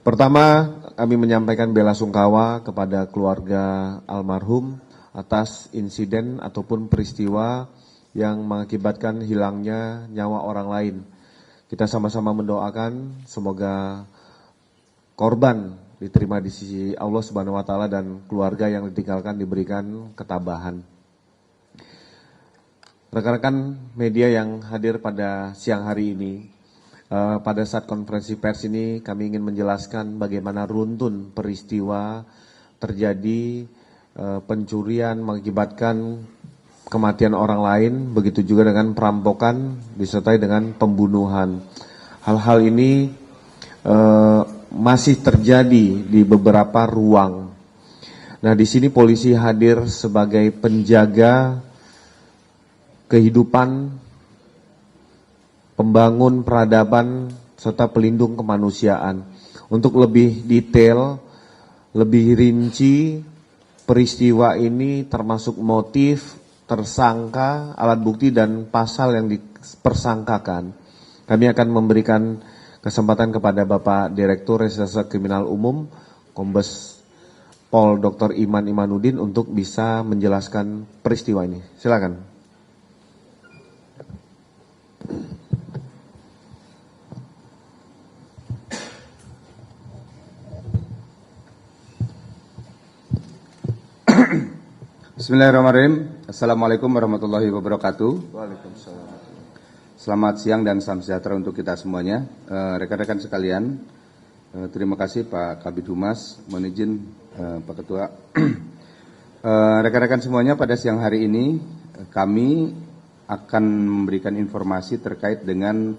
Pertama, kami menyampaikan bela sungkawa kepada keluarga almarhum atas insiden ataupun peristiwa yang mengakibatkan hilangnya nyawa orang lain. Kita sama-sama mendoakan semoga korban diterima di sisi Allah Subhanahu wa taala dan keluarga yang ditinggalkan diberikan ketabahan. Rekan-rekan media yang hadir pada siang hari ini, pada saat konferensi pers ini kami ingin menjelaskan bagaimana runtun peristiwa terjadi pencurian mengakibatkan kematian orang lain, begitu juga dengan perampokan disertai dengan pembunuhan. Hal-hal ini masih terjadi di beberapa ruang. Nah, di sini polisi hadir sebagai penjaga kehidupan, pembangun peradaban, serta pelindung kemanusiaan. Untuk lebih detail, lebih rinci, peristiwa ini termasuk motif, tersangka, alat bukti, dan pasal yang dipersangkakan. Kami akan memberikan kesempatan kepada Bapak Direktur Reserse Kriminal Umum, Kombes Pol Dr. Iman Imanuddin untuk bisa menjelaskan peristiwa ini. Silakan. Bismillahirrahmanirrahim. Assalamualaikum warahmatullahi wabarakatuh. Waalaikumsalam. Selamat siang dan salam sejahtera untuk kita semuanya. Rekan-rekan sekalian, terima kasih Pak Kabid Humas, mohon izin Pak Ketua. Rekan-rekan semuanya, pada siang hari ini kami akan memberikan informasi terkait dengan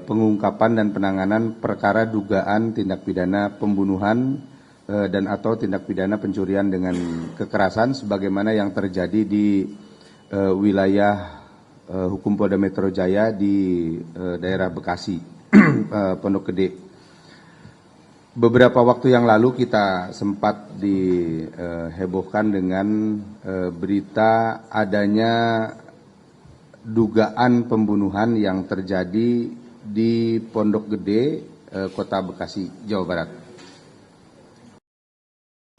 pengungkapan dan penanganan perkara dugaan tindak pidana pembunuhan dan atau tindak pidana pencurian dengan kekerasan sebagaimana yang terjadi di wilayah hukum Polda Metro Jaya di daerah Bekasi, Pondok Gede. Beberapa waktu yang lalu kita sempat dihebohkan dengan berita adanya dugaan pembunuhan yang terjadi di Pondok Gede, Kota Bekasi, Jawa Barat.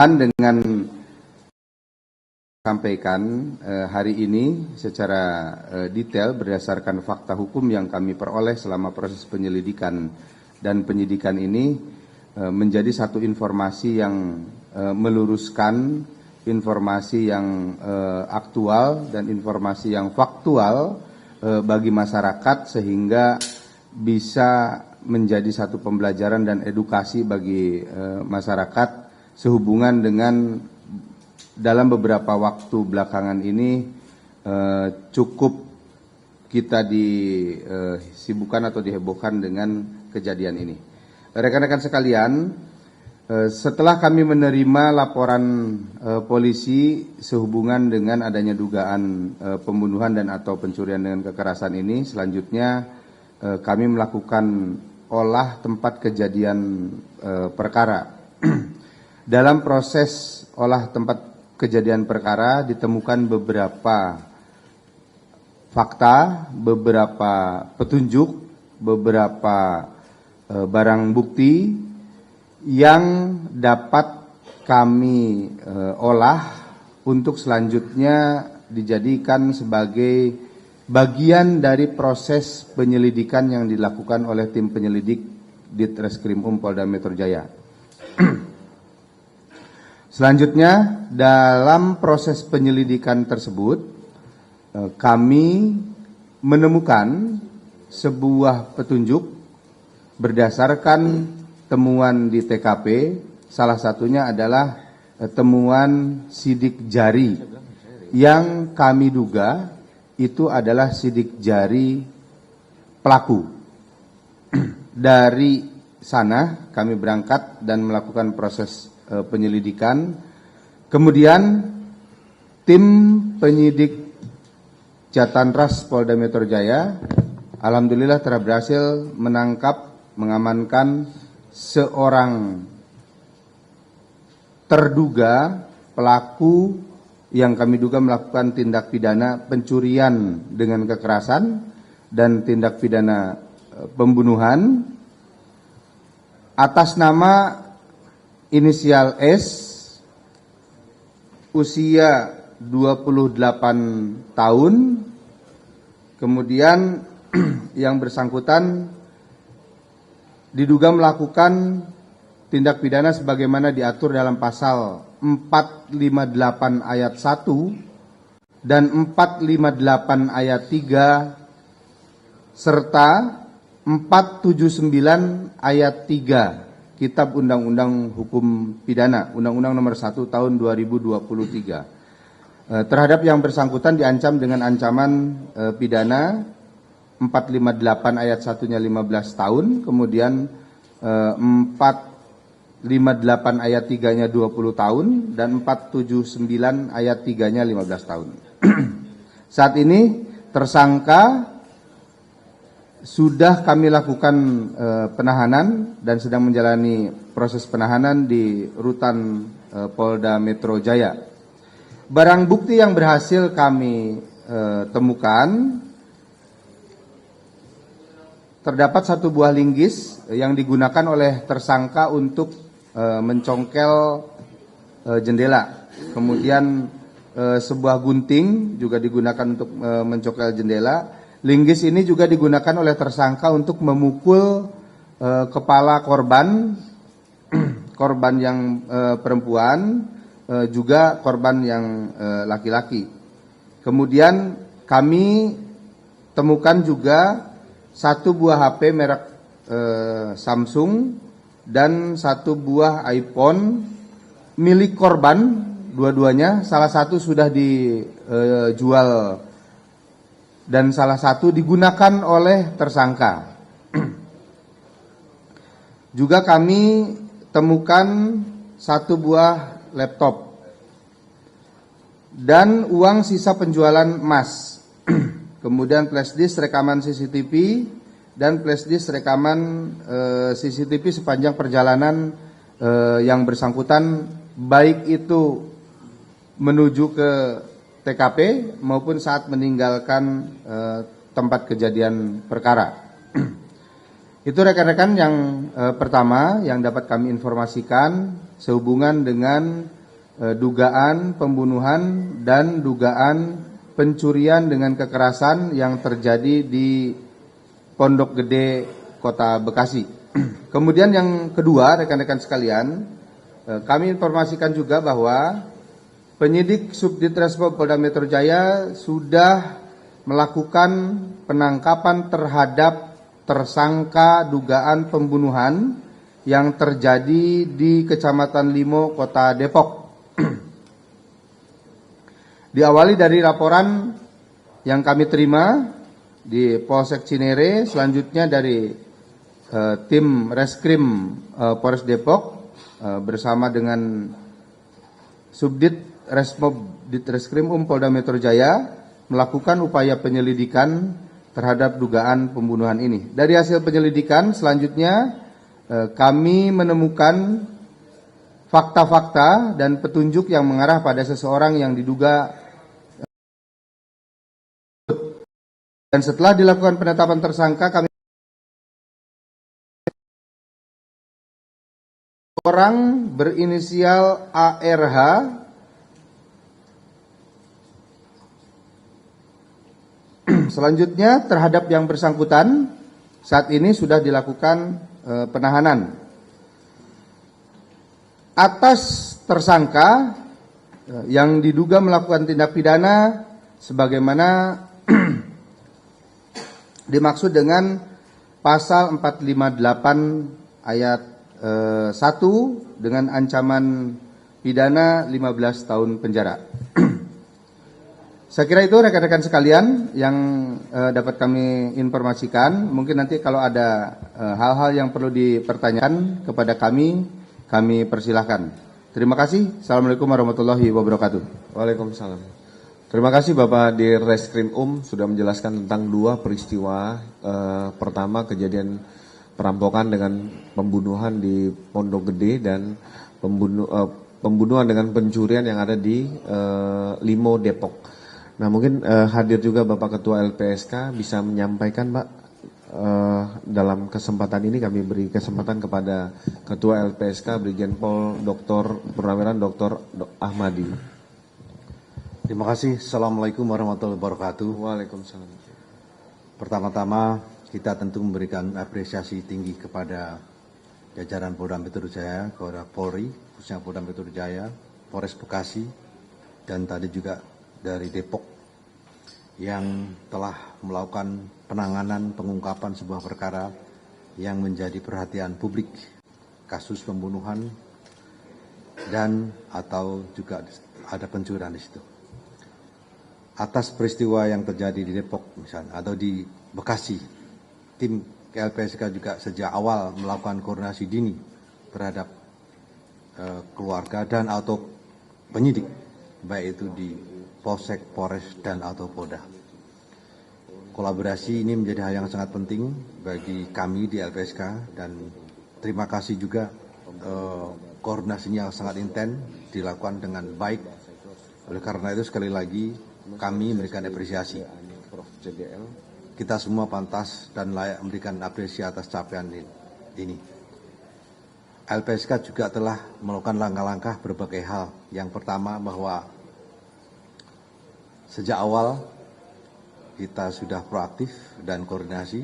Dengan sampaikan hari ini secara detail berdasarkan fakta hukum yang kami peroleh selama proses penyelidikan dan penyidikan ini menjadi satu informasi yang meluruskan informasi yang aktual dan informasi yang faktual bagi masyarakat sehingga bisa menjadi satu pembelajaran dan edukasi bagi masyarakat sehubungan dengan dalam beberapa waktu belakangan ini cukup kita disibukkan atau dihebohkan dengan kejadian ini. Rekan-rekan sekalian, setelah kami menerima laporan polisi sehubungan dengan adanya dugaan pembunuhan dan atau pencurian dengan kekerasan ini, selanjutnya kami melakukan olah tempat kejadian perkara. Dalam proses olah tempat kejadian perkara ditemukan beberapa fakta, beberapa petunjuk, beberapa barang bukti yang dapat kami olah untuk selanjutnya dijadikan sebagai bagian dari proses penyelidikan yang dilakukan oleh tim penyelidik Ditreskrim Polda Metro Jaya. Selanjutnya, dalam proses penyelidikan tersebut, kami menemukan sebuah petunjuk berdasarkan temuan di TKP, salah satunya adalah temuan sidik jari yang kami duga itu adalah sidik jari pelaku. Dari sana kami berangkat dan melakukan proses penyelidikan. Kemudian tim penyidik Jatantras Polda Metro Jaya alhamdulillah telah berhasil mengamankan seorang terduga pelaku yang kami duga melakukan tindak pidana pencurian dengan kekerasan dan tindak pidana pembunuhan atas nama inisial S, usia 28 tahun, kemudian yang bersangkutan diduga melakukan tindak pidana sebagaimana diatur dalam pasal 458 ayat 1 dan 458 ayat 3 serta 479 ayat 3 Kitab Undang-Undang Hukum Pidana, Undang-Undang Nomor 1 Tahun 2023. Terhadap yang bersangkutan diancam dengan ancaman pidana 458 ayat 1-nya 15 tahun, kemudian 458 ayat 3-nya 20 tahun, dan 479 ayat 3-nya 15 tahun. Saat ini tersangka sudah kami lakukan penahanan dan sedang menjalani proses penahanan di Rutan Polda Metro Jaya. Barang bukti yang berhasil kami temukan, terdapat satu buah linggis yang digunakan oleh tersangka untuk mencongkel jendela. Kemudian sebuah gunting juga digunakan untuk mencongkel jendela. Linggis ini juga digunakan oleh tersangka untuk memukul kepala korban, korban yang perempuan, juga korban yang laki-laki. Kemudian kami temukan juga satu buah HP merek Samsung dan satu buah iPhone milik korban, dua-duanya. Salah satu sudah dijual dan salah satu digunakan oleh tersangka. Juga kami temukan satu buah laptop dan uang sisa penjualan emas. Kemudian flashdisk rekaman CCTV dan flashdisk rekaman CCTV sepanjang perjalanan yang bersangkutan, baik itu menuju ke TKP maupun saat meninggalkan tempat kejadian perkara. Itu rekan-rekan yang pertama yang dapat kami informasikan sehubungan dengan dugaan pembunuhan dan dugaan pencurian dengan kekerasan yang terjadi di Pondok Gede, Kota Bekasi. Kemudian yang kedua, rekan-rekan sekalian, kami informasikan juga bahwa penyidik Subditreskrim Polda Metro Jaya sudah melakukan penangkapan terhadap tersangka dugaan pembunuhan yang terjadi di Kecamatan Limo, Kota Depok. Diawali dari laporan yang kami terima di Polsek Cinere, selanjutnya dari tim Reskrim Polres Depok bersama dengan Subdit Resmob Ditreskrim Polda Metro Jaya melakukan upaya penyelidikan terhadap dugaan pembunuhan ini. Dari hasil penyelidikan selanjutnya kami menemukan fakta-fakta dan petunjuk yang mengarah pada seseorang yang diduga. Dan setelah dilakukan penetapan tersangka, kami orang berinisial ARH selanjutnya terhadap yang bersangkutan saat ini sudah dilakukan penahanan. Atas tersangka yang diduga melakukan tindak pidana sebagaimana dimaksud dengan pasal 458 ayat 1 dengan ancaman pidana 15 tahun penjara. Saya kira itu rekan-rekan sekalian yang dapat kami informasikan. Mungkin nanti kalau ada hal-hal yang perlu dipertanyakan kepada kami persilahkan. Terima kasih. Assalamualaikum warahmatullahi wabarakatuh. Waalaikumsalam. Terima kasih Bapak di Reskrim sudah menjelaskan tentang dua peristiwa. Pertama kejadian perampokan dengan pembunuhan di Pondok Gede dan pembunuhan dengan pencurian yang ada di Limo Depok. Nah mungkin hadir juga Bapak Ketua LPSK bisa menyampaikan Pak dalam kesempatan ini kami beri kesempatan kepada Ketua LPSK Brigjen Pol Dr. Purnaweran Dr. Ahmadi. Terima kasih. Assalamualaikum warahmatullahi wabarakatuh. Waalaikumsalam. Pertama-tama kita tentu memberikan apresiasi tinggi kepada jajaran Polda Metro Jaya, kepada Polri, khususnya Polda Metro Jaya, Polres Bekasi, dan tadi juga dari Depok yang telah melakukan penanganan pengungkapan sebuah perkara yang menjadi perhatian publik, kasus pembunuhan dan atau juga ada pencurian di situ. Atas peristiwa yang terjadi di Depok misalnya atau di Bekasi, tim LPSK juga sejak awal melakukan koordinasi dini terhadap keluarga dan atau penyidik, baik itu di Polsek, Polres, dan atau Polda. Kolaborasi ini menjadi hal yang sangat penting bagi kami di LPSK dan terima kasih juga koordinasinya sangat intens dilakukan dengan baik. Oleh karena itu sekali lagi kami memberikan apresiasi. Kita semua pantas dan layak memberikan apresiasi atas capaian ini. LPSK juga telah melakukan langkah-langkah berbagai hal. Yang pertama bahwa sejak awal kita sudah proaktif dan koordinasi.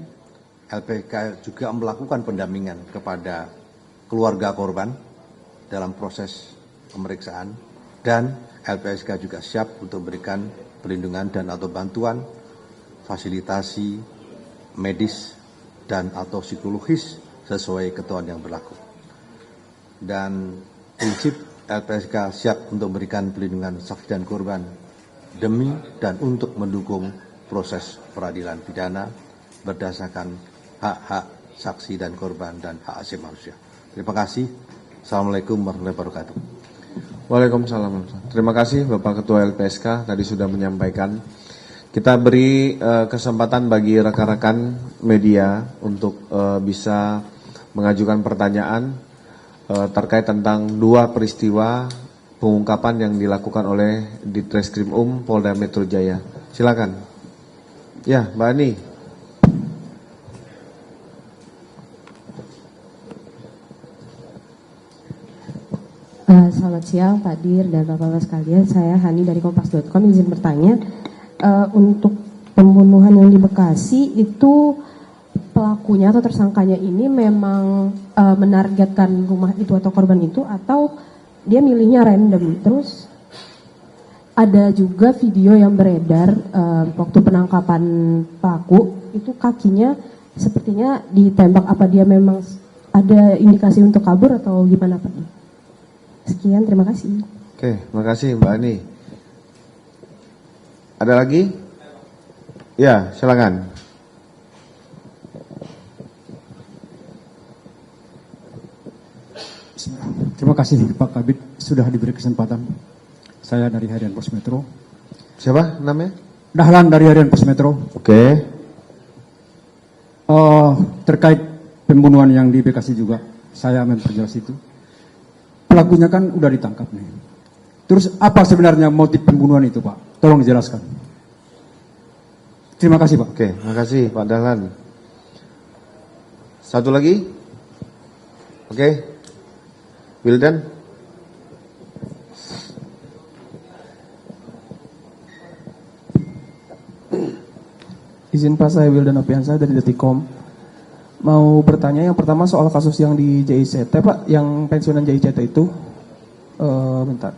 LPSK juga melakukan pendampingan kepada keluarga korban dalam proses pemeriksaan dan LPSK juga siap untuk memberikan perlindungan dan atau bantuan fasilitasi medis dan atau psikologis sesuai ketentuan yang berlaku. Dan prinsip LPSK siap untuk memberikan perlindungan saksi dan korban demi dan untuk mendukung proses peradilan pidana berdasarkan hak-hak saksi dan korban dan hak asasi manusia. Terima kasih. Assalamualaikum warahmatullahi wabarakatuh. Waalaikumsalam. Terima kasih Bapak Ketua LPSK tadi sudah menyampaikan. Kita beri kesempatan bagi rekan-rekan media untuk bisa mengajukan pertanyaan terkait tentang dua peristiwa pengungkapan yang dilakukan oleh Ditreskrim Polda Metro Jaya. Silakan. Ya, Mbak Ani. Selamat siang Pak Dir dan Bapak-Bapak sekalian. Saya Hani dari Kompas.com, izin bertanya. Untuk pembunuhan yang di Bekasi itu pelakunya atau tersangkanya ini memang menargetkan rumah itu atau korban itu atau dia milihnya random? Terus ada juga video yang beredar waktu penangkapan pelaku itu kakinya sepertinya ditembak. Apa dia memang ada indikasi untuk kabur atau gimana Pak? Sekian, terima kasih. Oke, terima kasih Mbak Ani. Ada lagi? Ya, silakan. Terima kasih Pak Kabid sudah diberi kesempatan. Saya dari Harian Pos Metro. Siapa namanya? Dahlan dari Harian Pos Metro. Oke. Terkait pembunuhan yang di Bekasi juga, saya memperjelas itu. Pelakunya kan udah ditangkap nih. Terus apa sebenarnya motif pembunuhan itu Pak? Tolong dijelaskan. Terima kasih Pak. Oke, terima kasih Pak Dahlan. Satu lagi? Oke. Wildan? Izin Pak, saya Wildan Apiansa dari Detikom. Mau bertanya yang pertama soal kasus yang di JICT Pak, yang pensiunan JICT itu. Bentar.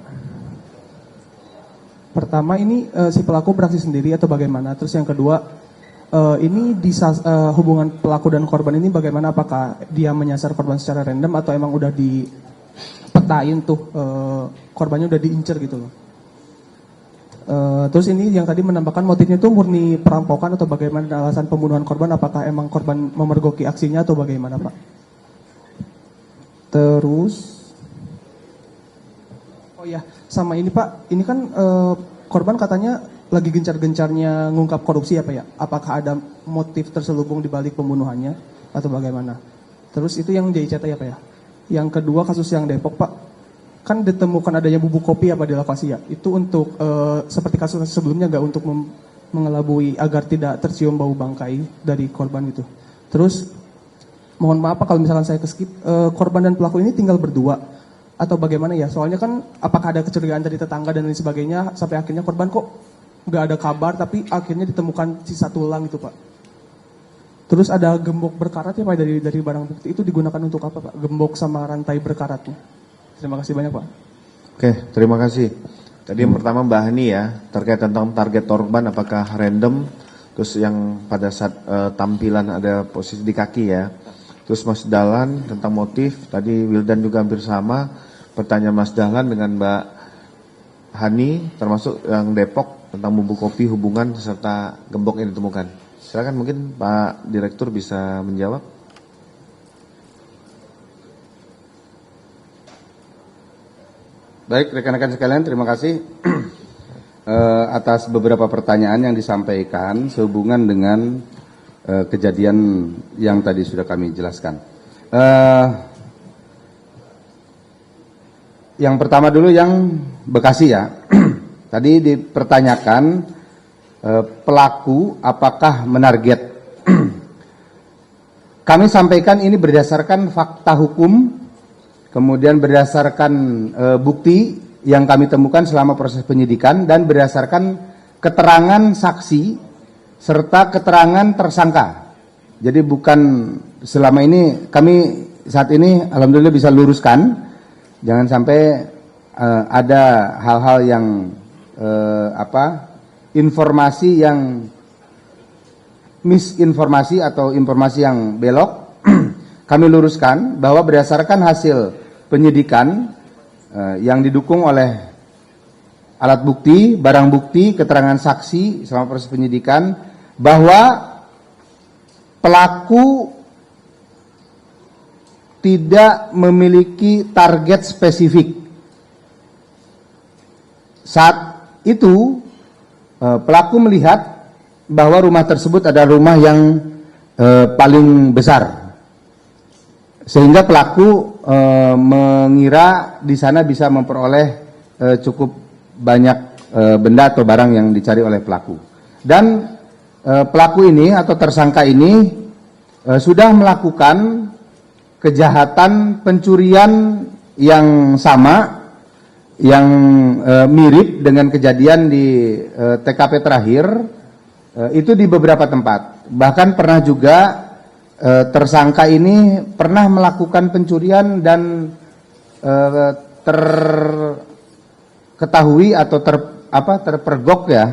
Pertama ini si pelaku beraksi sendiri atau bagaimana? Terus yang kedua, ini di hubungan pelaku dan korban ini bagaimana? Apakah dia menyasar korban secara random atau emang udah dipetain tuh korbannya udah diincer gitu loh? Terus ini yang tadi menambahkan motifnya itu murni perampokan atau bagaimana alasan pembunuhan korban? Apakah emang korban memergoki aksinya atau bagaimana Pak? Terus, oh ya, sama ini Pak, ini kan korban katanya lagi gencar-gencarnya ngungkap korupsi ya Pak ya? Apakah ada motif terselubung di balik pembunuhannya atau bagaimana? Terus itu yang JICT ya Pak ya? Yang kedua kasus yang Depok Pak, kan ditemukan adanya bubuk kopi apa di lokasi ya? Itu untuk seperti kasus sebelumnya nggak untuk mengelabui agar tidak tercium bau bangkai dari korban gitu? Terus mohon maaf Pak kalau misalkan saya keskip, korban dan pelaku ini tinggal berdua atau bagaimana ya? Soalnya kan apakah ada kecurigaan dari tetangga dan lain sebagainya sampai akhirnya korban kok nggak ada kabar tapi akhirnya ditemukan sisa tulang itu Pak. Terus ada gembok berkarat ya Pak dari barang bukti itu digunakan untuk apa Pak? Gembok sama rantai berkaratnya. Terima kasih banyak Pak. Oke, terima kasih. Tadi yang pertama Mbak Hani ya, terkait tentang target korban apakah random, terus yang pada saat tampilan ada posisi di kaki ya. Terus Mas Dahlan tentang motif, tadi Wildan juga hampir sama. Pertanyaan Mas Dahlan dengan Mbak Hani, termasuk yang Depok tentang bumbu kopi, hubungan serta gembok yang ditemukan. Silakan mungkin Pak Direktur bisa menjawab. Baik, rekan-rekan sekalian, terima kasih atas beberapa pertanyaan yang disampaikan sehubungan dengan kejadian yang tadi sudah kami jelaskan. Yang pertama dulu yang Bekasi ya. Tadi dipertanyakan pelaku apakah menarget. Kami sampaikan ini berdasarkan fakta hukum, kemudian berdasarkan bukti yang kami temukan selama proses penyidikan dan berdasarkan keterangan saksi serta keterangan tersangka. Jadi bukan selama ini kami saat ini alhamdulillah bisa luruskan, jangan sampai ada hal-hal yang informasi yang misinformasi atau informasi yang belok. Kami luruskan bahwa berdasarkan hasil penyidikan yang didukung oleh alat bukti, barang bukti, keterangan saksi selama proses penyidikan, bahwa pelaku tidak memiliki target spesifik. Saat itu pelaku melihat bahwa rumah tersebut adalah rumah yang paling besar, sehingga pelaku mengira di sana bisa memperoleh cukup banyak benda atau barang yang dicari oleh pelaku. Dan pelaku ini atau tersangka ini sudah melakukan kejahatan pencurian yang sama, yang mirip dengan kejadian di TKP terakhir, itu di beberapa tempat. Bahkan pernah juga tersangka ini pernah melakukan pencurian dan terketahui atau terpergok ya,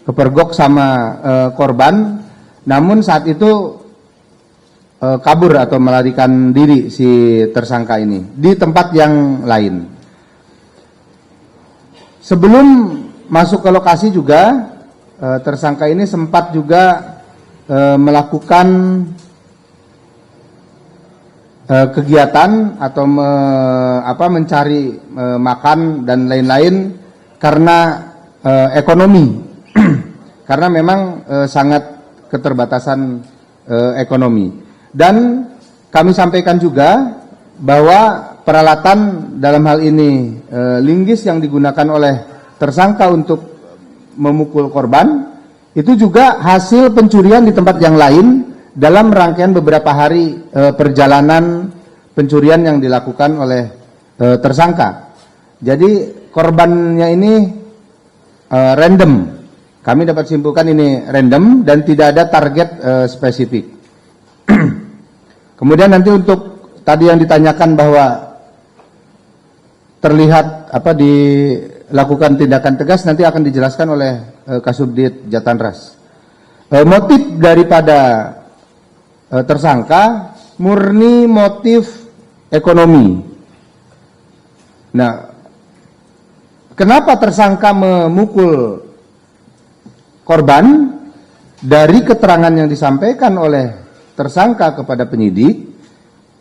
kepergok sama korban, namun saat itu kabur atau melarikan diri si tersangka ini di tempat yang lain. Sebelum masuk ke lokasi juga tersangka ini sempat juga melakukan kegiatan atau mencari makan dan lain-lain karena ekonomi, karena memang sangat keterbatasan ekonomi. Dan kami sampaikan juga bahwa peralatan dalam hal ini linggis yang digunakan oleh tersangka untuk memukul korban itu juga hasil pencurian di tempat yang lain dalam rangkaian beberapa hari perjalanan pencurian yang dilakukan oleh tersangka. Jadi korbannya ini random. Kami dapat simpulkan ini random dan tidak ada target spesifik. Kemudian nanti untuk tadi yang ditanyakan bahwa terlihat dilakukan tindakan tegas, nanti akan dijelaskan oleh Kasubdit Jatanras. Motif daripada tersangka murni motif ekonomi. Nah, kenapa tersangka memukul korban? Dari keterangan yang disampaikan oleh tersangka kepada penyidik,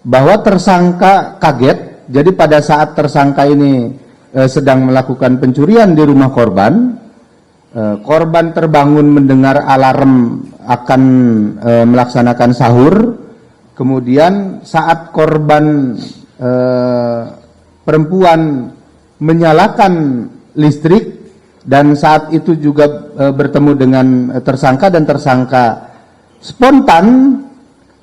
bahwa tersangka kaget. Jadi pada saat tersangka ini sedang melakukan pencurian di rumah korban, korban terbangun mendengar alarm akan melaksanakan sahur. Kemudian saat korban perempuan menyalakan listrik, dan saat itu juga bertemu dengan tersangka, dan tersangka spontan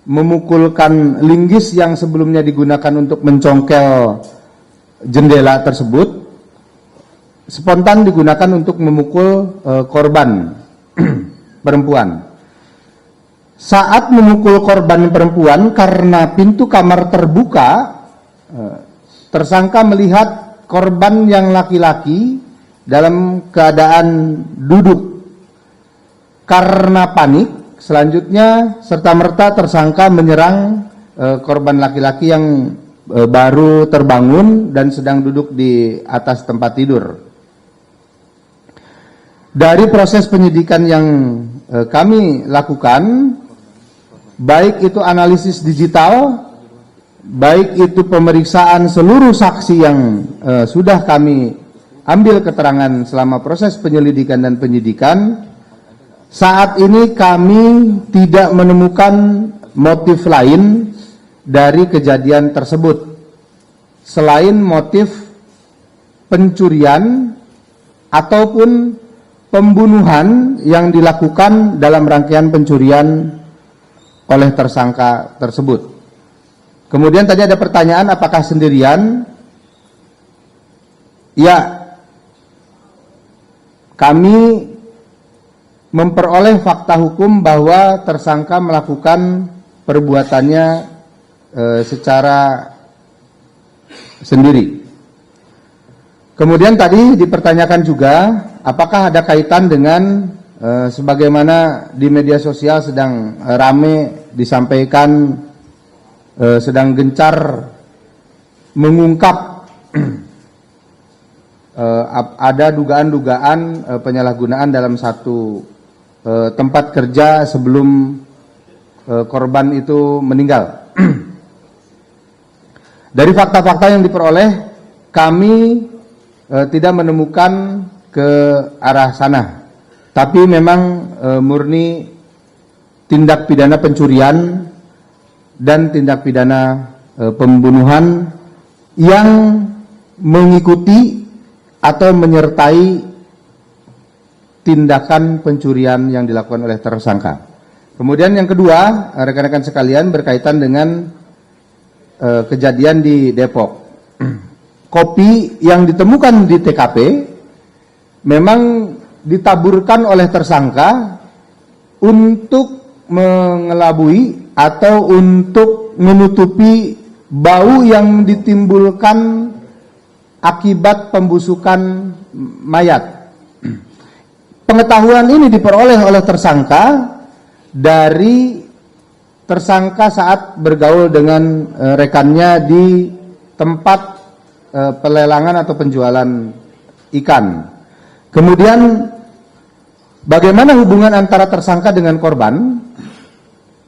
memukulkan linggis yang sebelumnya digunakan untuk mencongkel jendela tersebut, spontan digunakan untuk memukul korban perempuan. Saat memukul korban perempuan, karena pintu kamar terbuka, tersangka melihat korban yang laki-laki dalam keadaan duduk. Karena panik, selanjutnya serta-merta tersangka menyerang korban laki-laki yang baru terbangun dan sedang duduk di atas tempat tidur. Dari proses penyidikan yang kami lakukan, baik itu analisis digital, baik itu pemeriksaan seluruh saksi yang sudah kami ambil keterangan selama proses penyelidikan dan penyidikan, saat ini kami tidak menemukan motif lain dari kejadian tersebut selain motif pencurian ataupun pembunuhan yang dilakukan dalam rangkaian pencurian oleh tersangka tersebut. Kemudian tadi ada pertanyaan apakah sendirian? Ya, kami memperoleh fakta hukum bahwa tersangka melakukan perbuatannya secara sendiri. Kemudian tadi dipertanyakan juga apakah ada kaitan dengan sebagaimana di media sosial sedang rame disampaikan sedang gencar mengungkap ada dugaan-dugaan penyalahgunaan dalam satu tempat kerja sebelum korban itu meninggal. Dari fakta-fakta yang diperoleh, kami tidak menemukan ke arah sana. Tapi memang murni tindak pidana pencurian dan tindak pidana pembunuhan yang mengikuti atau menyertai tindakan pencurian yang dilakukan oleh tersangka. Kemudian yang kedua, rekan-rekan sekalian, berkaitan dengan kejadian di Depok. Kopi yang ditemukan di TKP memang ditaburkan oleh tersangka untuk mengelabui atau untuk menutupi bau yang ditimbulkan akibat pembusukan mayat. Pengetahuan ini diperoleh oleh tersangka dari tersangka saat bergaul dengan rekannya di tempat pelelangan atau penjualan ikan. Kemudian bagaimana hubungan antara tersangka dengan korban?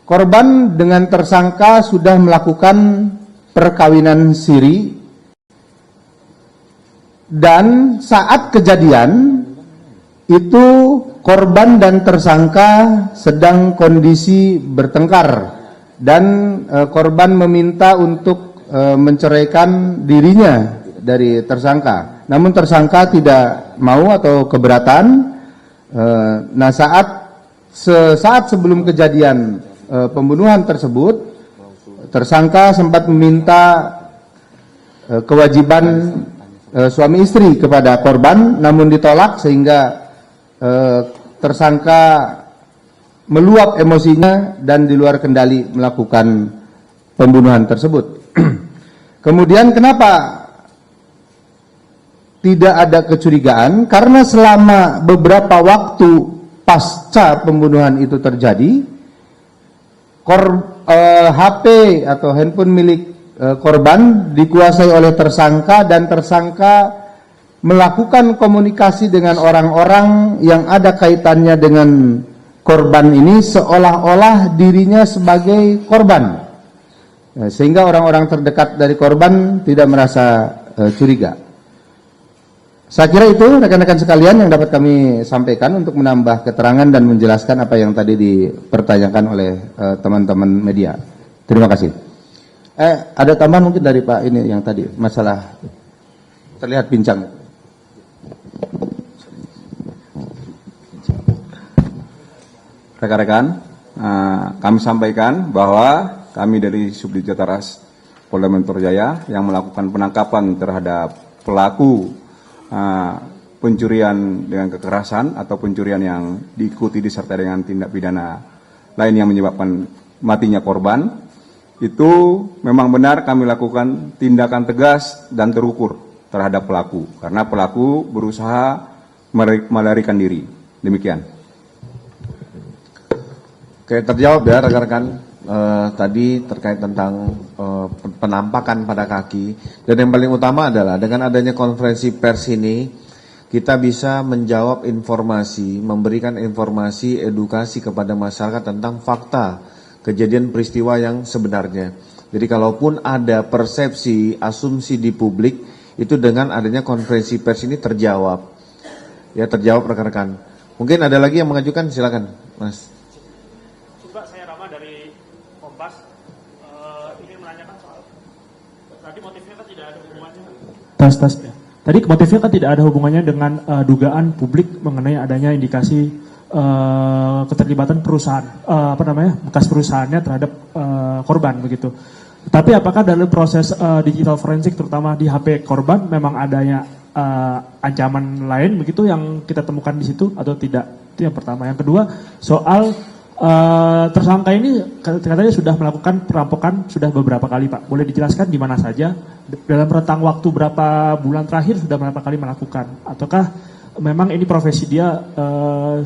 Korban dengan tersangka sudah melakukan perkawinan siri, dan saat kejadian itu korban dan tersangka sedang kondisi bertengkar, dan korban meminta untuk menceraikan dirinya dari tersangka. Namun tersangka tidak mau atau keberatan. Nah, sesaat sebelum kejadian pembunuhan tersebut, tersangka sempat meminta kewajiban suami istri kepada korban, namun ditolak sehingga tersangka meluap emosinya dan di luar kendali melakukan pembunuhan tersebut. Kemudian kenapa tidak ada kecurigaan? Karena selama beberapa waktu pasca pembunuhan itu terjadi, HP atau handphone milik korban dikuasai oleh tersangka, dan tersangka melakukan komunikasi dengan orang-orang yang ada kaitannya dengan korban ini seolah-olah dirinya sebagai korban, sehingga orang-orang terdekat dari korban tidak merasa curiga. Saya kira itu rekan-rekan sekalian yang dapat kami sampaikan untuk menambah keterangan dan menjelaskan apa yang tadi dipertanyakan oleh teman-teman media. Terima kasih. Ada tambahan mungkin dari Pak ini yang tadi masalah terlihat pincang. Rekan-rekan, kami sampaikan bahwa kami dari Subdit Jataras Polda Metro Jaya yang melakukan penangkapan terhadap pelaku pencurian dengan kekerasan atau pencurian yang diikuti disertai dengan tindak pidana lain yang menyebabkan matinya korban, itu memang benar kami lakukan tindakan tegas dan terukur terhadap pelaku, karena pelaku berusaha melarikan diri. Demikian. Oke, terjawab ya rekan-rekan. Tadi terkait tentang penampakan pada kaki, dan yang paling utama adalah dengan adanya konferensi pers ini kita bisa menjawab informasi, memberikan informasi, edukasi kepada masyarakat tentang fakta kejadian peristiwa yang sebenarnya. Jadi kalaupun ada persepsi, asumsi di publik, itu dengan adanya konferensi pers ini terjawab. Ya, terjawab rekan-rekan. Mungkin ada lagi yang mengajukan, silakan Mas. Mbak, saya Rama dari Kompas. Ingin menanyakan soal tadi motifnya kan tidak ada hubungannya. Tas. Tadi motifnya kan tidak ada hubungannya dengan dugaan publik mengenai adanya indikasi keterlibatan perusahaan, bekas perusahaannya terhadap korban begitu. Tapi apakah dalam proses digital forensik terutama di HP korban memang adanya ancaman lain begitu yang kita temukan di situ atau tidak? Itu yang pertama. Yang kedua, soal tersangka ini katanya sudah melakukan perampokan sudah beberapa kali, Pak. Boleh dijelaskan di mana saja? Dalam rentang waktu berapa bulan terakhir sudah berapa kali melakukan? Ataukah memang ini profesi dia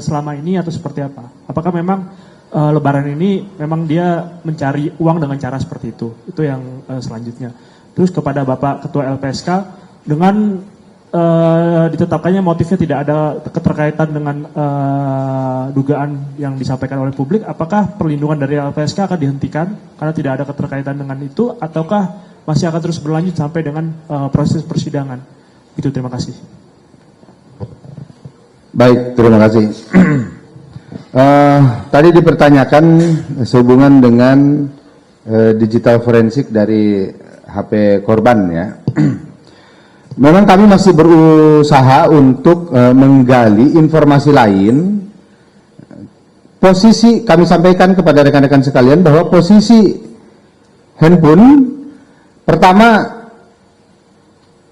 selama ini atau seperti apa? Apakah memang Lebaran ini memang dia mencari uang dengan cara seperti itu? Itu yang selanjutnya. Terus kepada Bapak Ketua LPSK, dengan ditetapkannya motifnya tidak ada keterkaitan dengan dugaan yang disampaikan oleh publik, apakah perlindungan dari LPSK akan dihentikan karena tidak ada keterkaitan dengan itu, ataukah masih akan terus berlanjut sampai dengan proses persidangan? Itu, terima kasih. Baik, terima kasih. Tadi dipertanyakan sehubungan dengan digital forensik dari HP korban ya. Memang kami masih berusaha untuk menggali informasi lain. Posisi kami sampaikan kepada rekan-rekan sekalian bahwa posisi handphone, pertama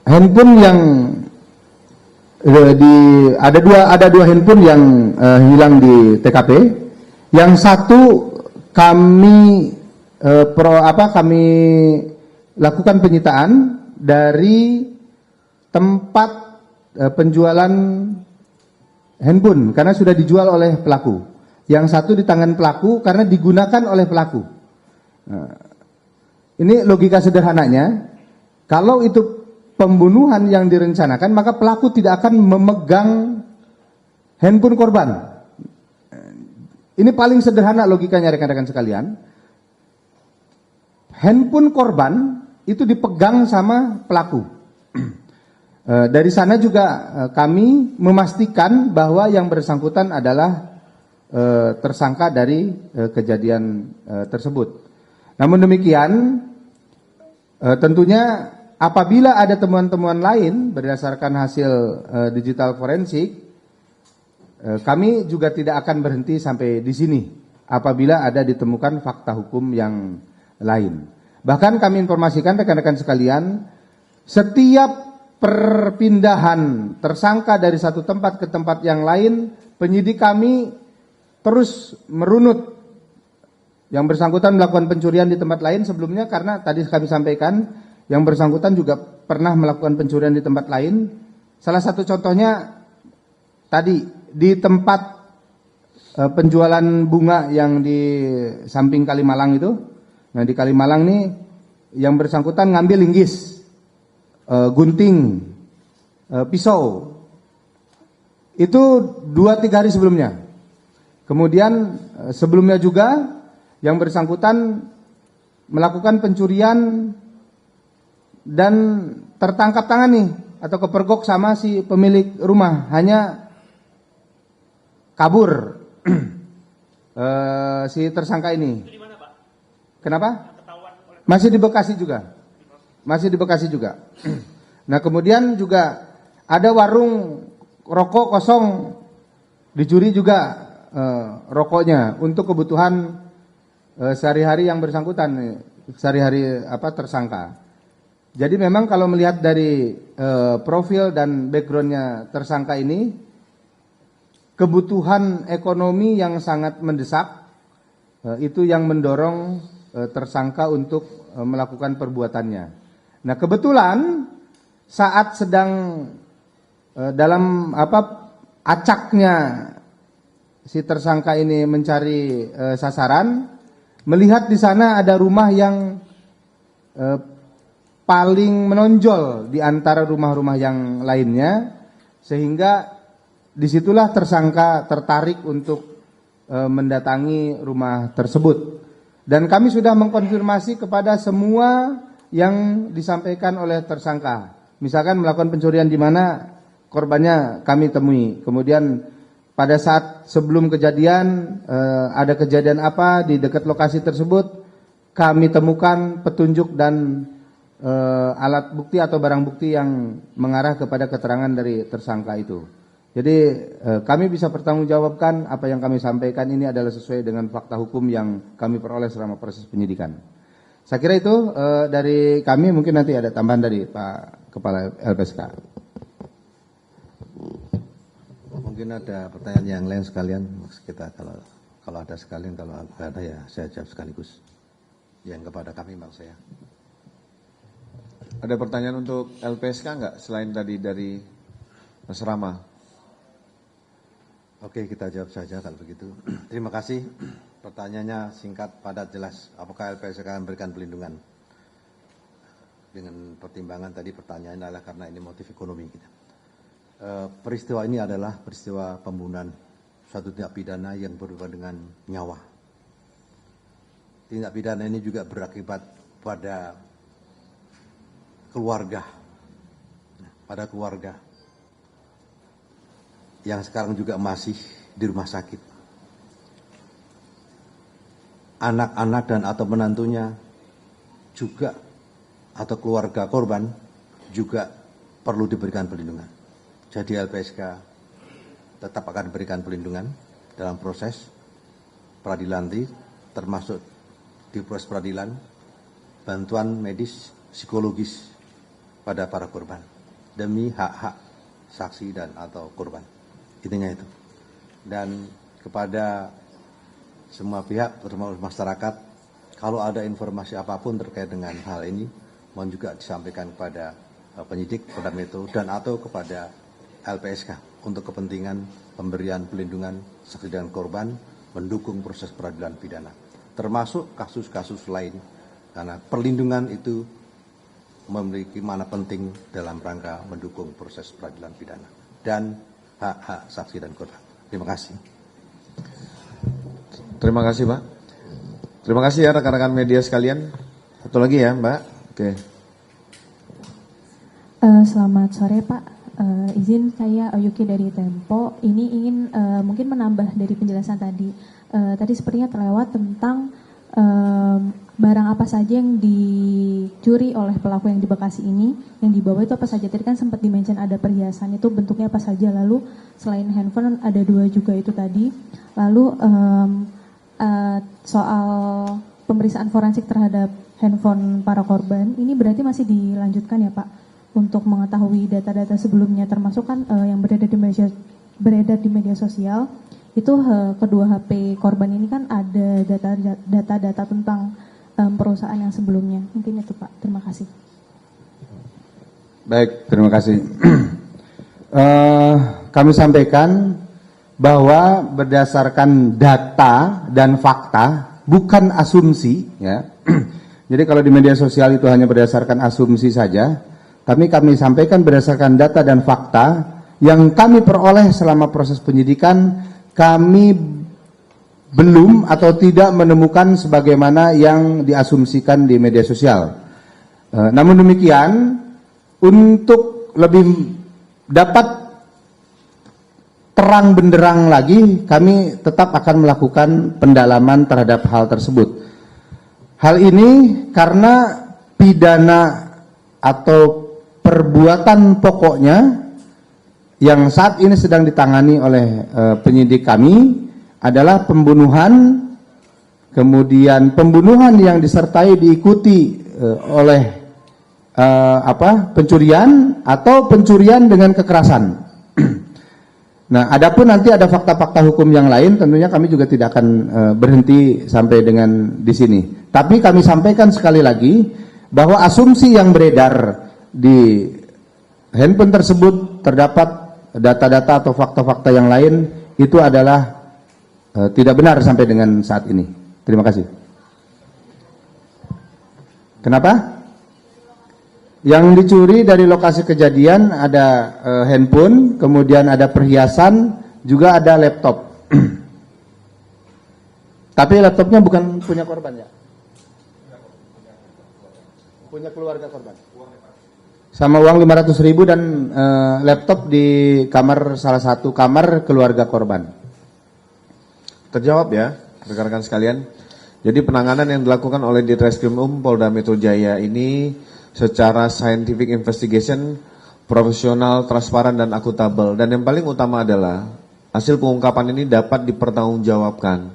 handphone yang ada dua handphone yang hilang di TKP. Yang satu kami kami lakukan penyitaan dari tempat penjualan handphone karena sudah dijual oleh pelaku. Yang satu di tangan pelaku karena digunakan oleh pelaku. Nah, ini logika sederhananya. Kalau itu pembunuhan yang direncanakan, maka pelaku tidak akan memegang handphone korban. Ini paling sederhana logikanya rekan-rekan sekalian. Handphone korban itu dipegang sama pelaku. Dari sana juga kami memastikan bahwa yang bersangkutan adalah tersangka dari kejadian tersebut. Namun demikian, tentunya apabila ada temuan-temuan lain berdasarkan hasil digital forensik, kami juga tidak akan berhenti sampai di sini apabila ada ditemukan fakta hukum yang lain. Bahkan kami informasikan rekan-rekan sekalian, setiap perpindahan tersangka dari satu tempat ke tempat yang lain, penyidik kami terus merunut yang bersangkutan melakukan pencurian di tempat lain sebelumnya, karena tadi kami sampaikan yang bersangkutan juga pernah melakukan pencurian di tempat lain. Salah satu contohnya tadi di tempat penjualan bunga yang di samping Kalimalang itu. Nah, di Kalimalang nih yang bersangkutan ngambil linggis, gunting, pisau. Itu 2-3 hari sebelumnya. Kemudian sebelumnya juga yang bersangkutan melakukan pencurian dan tertangkap tangan nih atau kepergok sama si pemilik rumah, hanya kabur si tersangka ini. Kenapa? Masih di Bekasi juga. Masih di Bekasi juga. Nah, kemudian juga ada warung rokok kosong dicuri juga rokoknya untuk kebutuhan sehari-hari yang bersangkutan, sehari-hari tersangka. Jadi memang kalau melihat dari profil dan backgroundnya tersangka ini, kebutuhan ekonomi yang sangat mendesak itu yang mendorong tersangka untuk melakukan perbuatannya. Nah, kebetulan saat sedang dalam acaknya si tersangka ini mencari sasaran, melihat di sana ada rumah yang paling menonjol di antara rumah-rumah yang lainnya, sehingga disitulah tersangka tertarik untuk mendatangi rumah tersebut. Dan kami sudah mengkonfirmasi kepada semua yang disampaikan oleh tersangka. Misalkan melakukan pencurian di mana, korbannya kami temui. Kemudian pada saat sebelum kejadian, ada kejadian apa di dekat lokasi tersebut, kami temukan petunjuk dan alat bukti atau barang bukti yang mengarah kepada keterangan dari tersangka itu. Jadi kami bisa pertanggungjawabkan apa yang kami sampaikan ini adalah sesuai dengan fakta hukum yang kami peroleh selama proses penyidikan. Saya kira itu dari kami, mungkin nanti ada tambahan dari Pak Kepala LPSK. Mungkin ada pertanyaan yang lain sekalian, kita kalau ada sekalian, kalau ada ya saya jawab sekaligus. Yang kepada kami maksud saya. Ada pertanyaan untuk LPSK nggak selain tadi dari Mas Rama? Oke, kita jawab saja kalau begitu. Terima kasih. Pertanyaannya singkat, padat, jelas. Apakah LPSK akan memberikan pelindungan? Dengan pertimbangan tadi pertanyaannya adalah karena ini motif ekonomi kita. Peristiwa ini adalah peristiwa pembunuhan suatu tindak pidana yang berhubungan dengan nyawa. Tindak pidana ini juga berakibat pada keluarga, yang sekarang juga masih di rumah sakit. Anak-anak dan atau menantunya juga atau keluarga korban juga perlu diberikan perlindungan. Jadi LPSK tetap akan diberikan perlindungan dalam proses peradilan nanti, termasuk di proses peradilan, bantuan medis, psikologis pada para korban demi hak-hak saksi dan atau korban. Intinya itu. Dan kepada semua pihak, terutama masyarakat, kalau ada informasi apapun terkait dengan hal ini, mohon juga disampaikan kepada penyidik, Polda Metro, dan atau kepada LPSK untuk kepentingan pemberian pelindungan saksi dan korban, mendukung proses peradilan pidana, termasuk kasus-kasus lain, karena perlindungan itu memiliki makna penting dalam rangka mendukung proses peradilan pidana dan hak-hak saksi dan korban. Terima kasih. Terima kasih, Pak. Terima kasih ya rekan-rekan media sekalian. Satu lagi ya, Mbak. Oke. Selamat sore, Pak. Izin saya Oyuki dari Tempo. Ini ingin mungkin menambah dari penjelasan tadi. Tadi sepertinya terlewat tentang barang apa saja yang dicuri oleh pelaku yang di Bekasi ini, yang dibawa itu apa saja. Tadi kan sempat dimention ada perhiasan, itu bentuknya apa saja. Lalu selain handphone ada 2 juga itu tadi. Lalu soal pemeriksaan forensik terhadap handphone para korban, ini berarti masih dilanjutkan ya Pak, untuk mengetahui data-data sebelumnya, termasuk kan yang beredar di media sosial. Itu kedua HP korban ini kan ada data-data tentang perusahaan yang sebelumnya. Mungkin itu Pak, terima kasih. Baik, terima kasih. Kami sampaikan bahwa berdasarkan data dan fakta, bukan asumsi, ya. Jadi kalau di media sosial itu hanya berdasarkan asumsi saja, kami sampaikan berdasarkan data dan fakta yang kami peroleh selama proses penyidikan. Kami belum atau tidak menemukan sebagaimana yang diasumsikan di media sosial. Namun demikian, untuk lebih dapat terang benderang lagi, kami tetap akan melakukan pendalaman terhadap hal tersebut. Hal ini karena pidana atau perbuatan pokoknya yang saat ini sedang ditangani oleh penyidik kami adalah pembunuhan, kemudian pembunuhan yang disertai diikuti oleh pencurian atau pencurian dengan kekerasan. Nah, adapun nanti ada fakta-fakta hukum yang lain, tentunya kami juga tidak akan berhenti sampai dengan di sini. Tapi kami sampaikan sekali lagi bahwa asumsi yang beredar di handphone tersebut terdapat data-data atau fakta-fakta yang lain itu adalah tidak benar sampai dengan saat ini. Terima kasih. Kenapa? Yang dicuri dari lokasi kejadian ada handphone, kemudian ada perhiasan, juga ada laptop. Tapi laptopnya bukan punya korban ya? Punya keluarga korban. Sama uang 500.000 dan laptop di kamar, salah satu kamar keluarga korban. Terjawab ya, rekan-rekan sekalian. Jadi penanganan yang dilakukan oleh Ditreskrimum Polda Metro Jaya ini secara scientific investigation, profesional, transparan, dan akuntabel. Dan yang paling utama adalah hasil pengungkapan ini dapat dipertanggungjawabkan.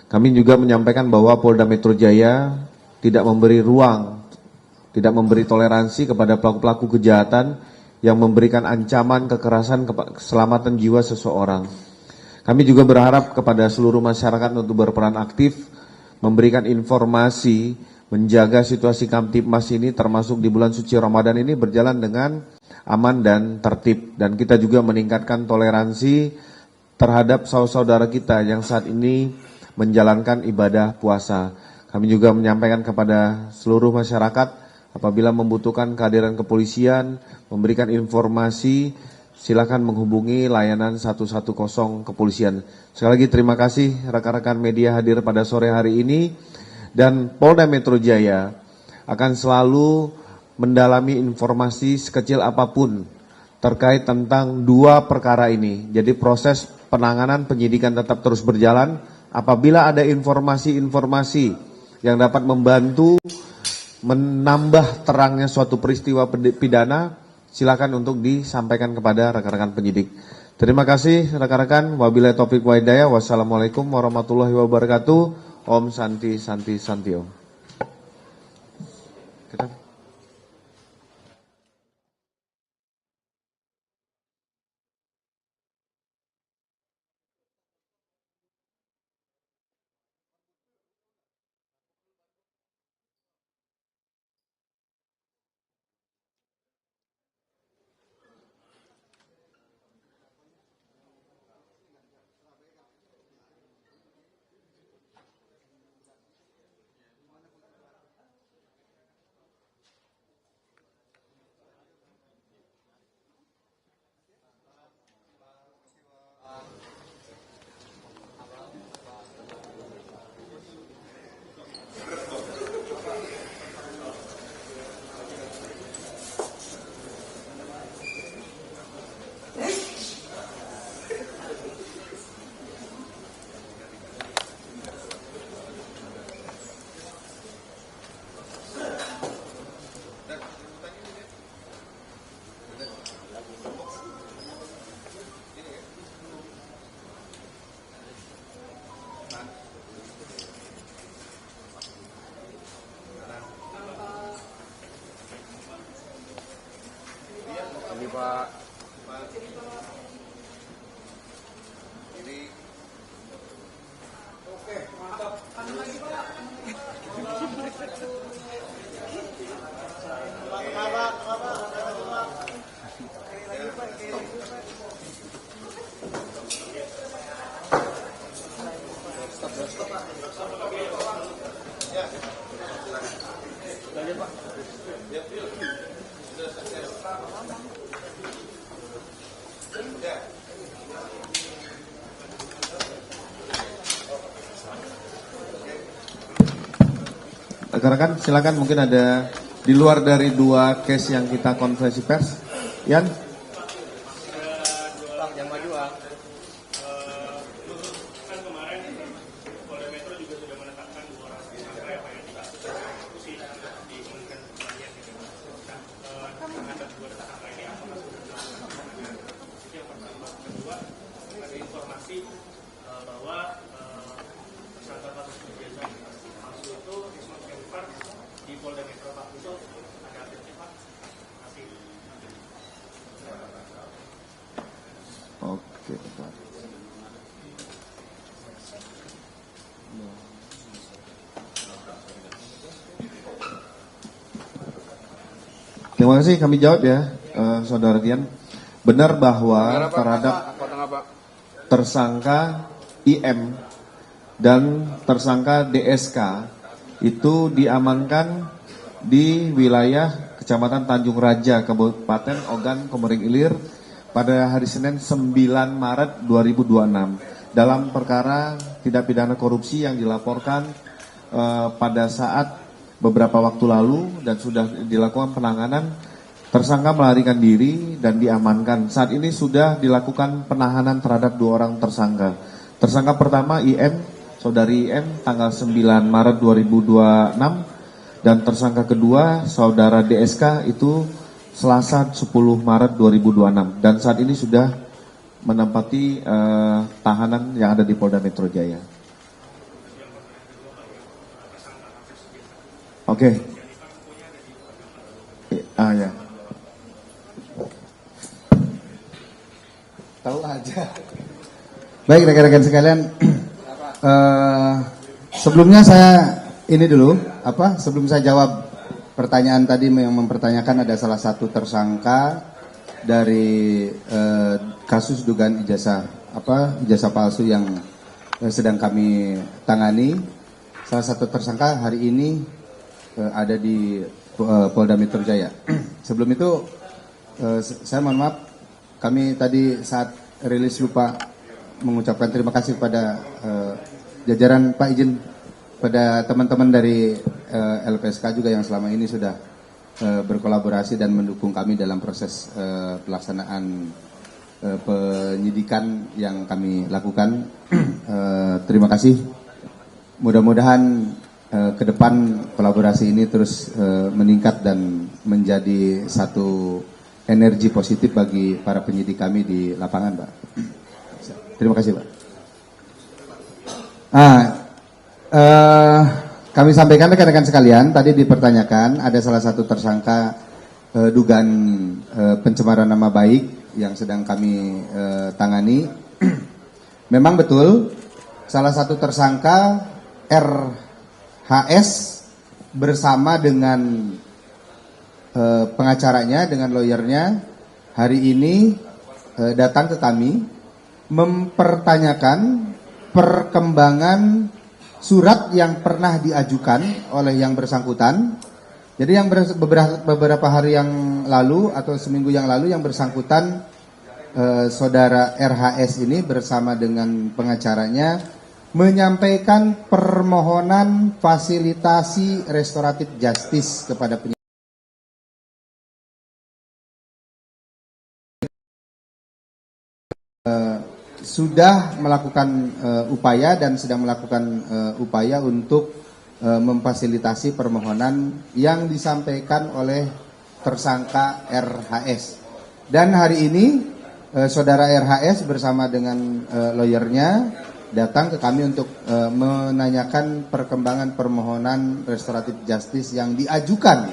Kami juga menyampaikan bahwa Polda Metro Jaya tidak memberi ruang, tidak memberi toleransi kepada pelaku-pelaku kejahatan yang memberikan ancaman kekerasan keselamatan jiwa seseorang. Kami juga berharap kepada seluruh masyarakat untuk berperan aktif, memberikan informasi, menjaga situasi Kamtibmas ini termasuk di bulan suci Ramadan ini berjalan dengan aman dan tertib. Dan kita juga meningkatkan toleransi terhadap saudara-saudara kita yang saat ini menjalankan ibadah puasa. Kami juga menyampaikan kepada seluruh masyarakat apabila membutuhkan kehadiran kepolisian, memberikan informasi, silakan menghubungi layanan 110 kepolisian. Sekali lagi terima kasih rekan-rekan media hadir pada sore hari ini. Dan Polda Metro Jaya akan selalu mendalami informasi sekecil apapun terkait tentang dua perkara ini. Jadi proses penanganan penyidikan tetap terus berjalan. Apabila ada informasi-informasi yang dapat membantu menambah terangnya suatu peristiwa pidana, silakan untuk disampaikan kepada rekan-rekan penyidik. Terima kasih rekan-rekan. Wabillahi taufiq wa hidayah. Wassalamualaikum warahmatullahi wabarakatuh. Om Santi Santi Santi Om. Pak. Oke, mantap. Lagi, Pak. Rekan-rekan silakan, mungkin ada di luar dari dua case yang kita konferensi pers. Yan? Bang, yang maju ah. Kan kemarin Polda Metro juga sudah menetapkan 2 orang tersangka yang kita diskusi di Kementerian Pertanian gitu. Terhadap 2 tersangka ini apakah sudah yang pertama. Kedua, ada informasi bahwa Terima kasih, kami jawab ya, Saudara Dian. Benar bahwa terhadap tersangka IM dan tersangka DSK itu diamankan di wilayah Kecamatan Tanjung Raja, Kabupaten Ogan Komering Ilir pada hari Senin 9 Maret 2026 dalam perkara tindak pidana korupsi yang dilaporkan pada saat beberapa waktu lalu dan sudah dilakukan penanganan. Tersangka melarikan diri dan diamankan. Saat ini sudah dilakukan penahanan terhadap 2 orang tersangka. Tersangka pertama IM, Saudari IM, tanggal 9 Maret 2026. Dan tersangka kedua, Saudara DSK, itu Selasa 10 Maret 2026. Dan saat ini sudah menempati tahanan yang ada di Polda Metro Jaya. Oke. Ya. Tahu aja. Baik rekan-rekan sekalian, sebelumnya saya ini dulu, sebelum saya jawab pertanyaan tadi yang mempertanyakan ada salah satu tersangka dari kasus dugaan ijazah palsu yang sedang kami tangani. Salah satu tersangka hari ini ada di Polda Metro Jaya. Sebelum itu saya mohon maaf, kami tadi saat rilis lupa mengucapkan terima kasih kepada jajaran Pak izin pada teman-teman dari LPSK juga yang selama ini sudah berkolaborasi dan mendukung kami dalam proses pelaksanaan penyidikan yang kami lakukan. Terima kasih. Mudah-mudahan ke depan kolaborasi ini terus meningkat dan menjadi satu energi positif bagi para penyidik kami di lapangan, Pak. Terima kasih, Pak. Kami sampaikan rekan-rekan sekalian, tadi dipertanyakan ada salah satu tersangka dugaan pencemaran nama baik yang sedang kami tangani. Memang betul, salah satu tersangka RHS bersama dengan pengacaranya, dengan lawyernya, hari ini datang ke kami mempertanyakan perkembangan surat yang pernah diajukan oleh yang bersangkutan. Jadi yang beberapa hari yang lalu atau seminggu yang lalu yang bersangkutan saudara RHS ini bersama dengan pengacaranya menyampaikan permohonan fasilitasi restoratif justice kepada penyidik. Sudah melakukan upaya dan sedang melakukan upaya untuk memfasilitasi permohonan yang disampaikan oleh tersangka RHS. Dan hari ini saudara RHS bersama dengan lawyernya datang ke kami untuk menanyakan perkembangan permohonan restoratif justice yang diajukan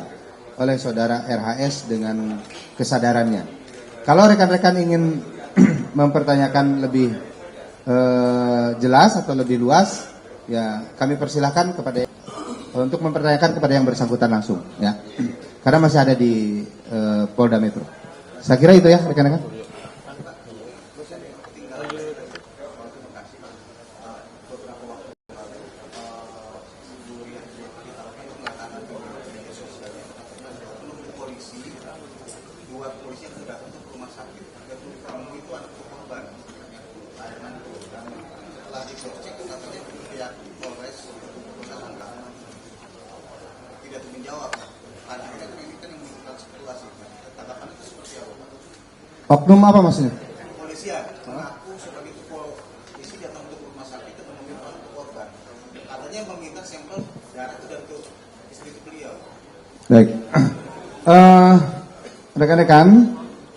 oleh saudara RHS dengan kesadarannya. Kalau rekan-rekan ingin mempertanyakan lebih jelas atau lebih luas, ya kami persilahkan kepada untuk mempertanyakan kepada yang bersangkutan langsung, ya, karena masih ada di Polda Metro. Saya kira itu ya rekan-rekan. Oknum apa maksudnya? Kepolisian mengaku sebagai polisi datang untuk rumah sakit dan meminta korban. Katanya meminta sampel darah itu dan untuk istri beliau. Baik, rekan-rekan,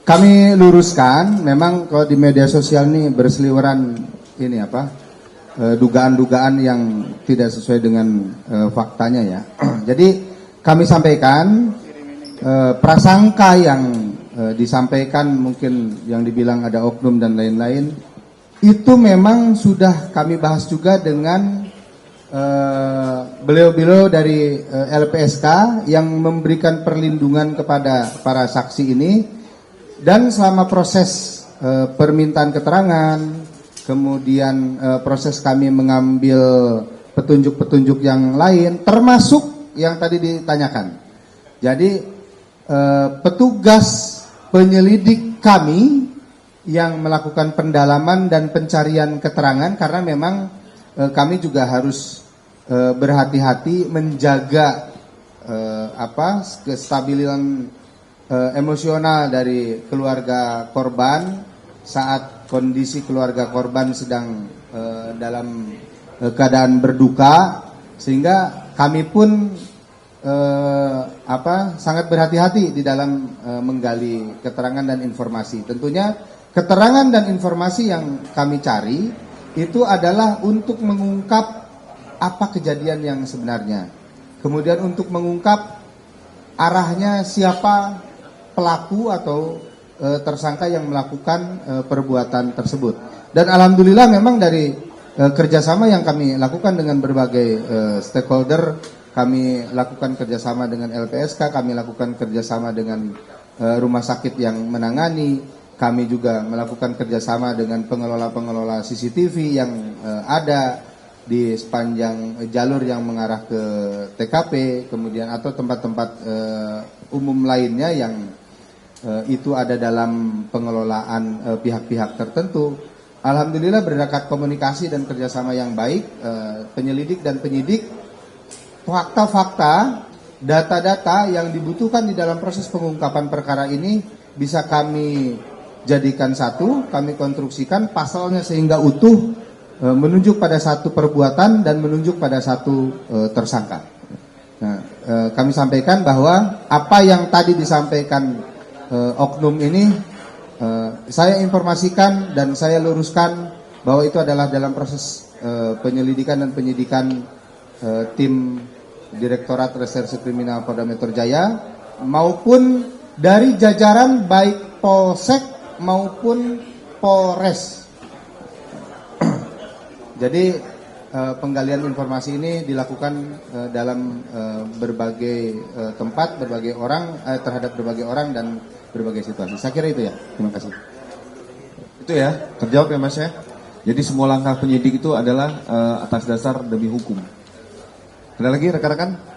kami luruskan. Memang kalau di media sosial ini berseliweran ini dugaan-dugaan yang tidak sesuai dengan faktanya ya. Jadi kami sampaikan prasangka yang disampaikan mungkin yang dibilang ada oknum dan lain-lain, itu memang sudah kami bahas juga dengan beliau-beliau dari LPSK yang memberikan perlindungan kepada para saksi ini, dan selama proses permintaan keterangan, kemudian proses kami mengambil petunjuk-petunjuk yang lain, termasuk yang tadi ditanyakan. Jadi petugas penyelidik kami yang melakukan pendalaman dan pencarian keterangan, karena memang kami juga harus berhati-hati menjaga kestabilan emosional dari keluarga korban saat kondisi keluarga korban sedang dalam keadaan berduka, sehingga kami pun sangat berhati-hati di dalam menggali keterangan dan informasi. Tentunya keterangan dan informasi yang kami cari itu adalah untuk mengungkap apa kejadian yang sebenarnya. Kemudian untuk mengungkap arahnya siapa pelaku atau tersangka yang melakukan perbuatan tersebut. Dan alhamdulillah memang dari kerjasama yang kami lakukan dengan berbagai stakeholder, kami lakukan kerjasama dengan LPSK, kami lakukan kerjasama dengan rumah sakit yang menangani, kami juga melakukan kerjasama dengan pengelola-pengelola CCTV yang ada di sepanjang jalur yang mengarah ke TKP, kemudian atau tempat-tempat umum lainnya yang itu ada dalam pengelolaan pihak-pihak tertentu. Alhamdulillah berkat komunikasi dan kerjasama yang baik, penyelidik dan penyidik, fakta-fakta, data-data yang dibutuhkan di dalam proses pengungkapan perkara ini bisa kami jadikan satu, kami konstruksikan pasalnya sehingga utuh, menunjuk pada satu perbuatan dan menunjuk pada satu tersangka. Nah, kami sampaikan bahwa apa yang tadi disampaikan oknum ini, saya informasikan dan saya luruskan bahwa itu adalah dalam proses penyelidikan dan penyidikan tim Direktorat Reserse Kriminal Polda Metro Jaya maupun dari jajaran baik Polsek maupun Polres. Jadi penggalian informasi ini dilakukan dalam berbagai tempat, berbagai orang, terhadap berbagai orang dan berbagai situasi. Saya kira itu ya. Terima kasih. Itu ya, terjawab ya Mas ya. Jadi semua langkah penyidik itu adalah atas dasar demi hukum. Ada lagi rekan-rekan?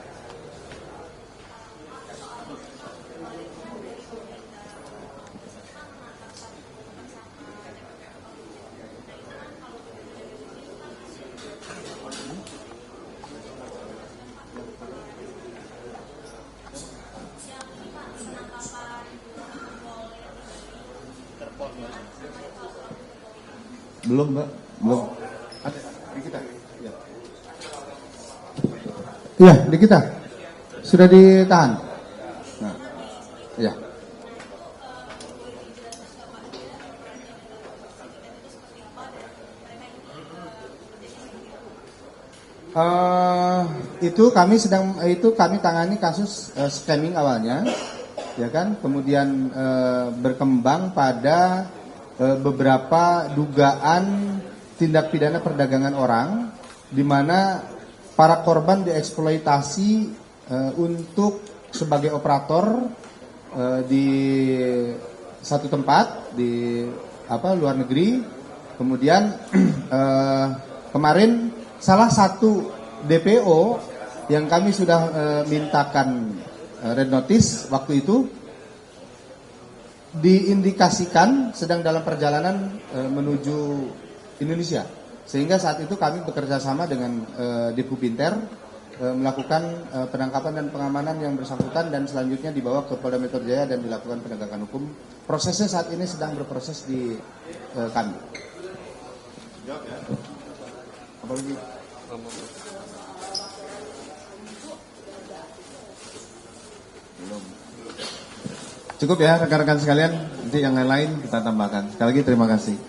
Belum, Mbak. Belum. Ada di kita. Ya. Iya, di kita. Sudah ditahan. Nah, ya. Itu kami tangani kasus scamming awalnya, ya kan, kemudian berkembang pada beberapa dugaan tindak pidana perdagangan orang, di mana para korban dieksploitasi untuk sebagai operator di satu tempat di luar negeri. Kemudian kemarin salah satu DPO yang kami sudah mintakan red notice waktu itu diindikasikan sedang dalam perjalanan menuju Indonesia, sehingga saat itu kami bekerja sama dengan Dipu Binter melakukan penangkapan dan pengamanan yang bersangkutan dan selanjutnya dibawa ke Polda Metro Jaya dan dilakukan penegakan hukum. Prosesnya saat ini sedang berproses di kami. Apalagi? Belum. Cukup ya rekan-rekan sekalian, nanti yang lain-lain kita tambahkan. Sekali lagi terima kasih.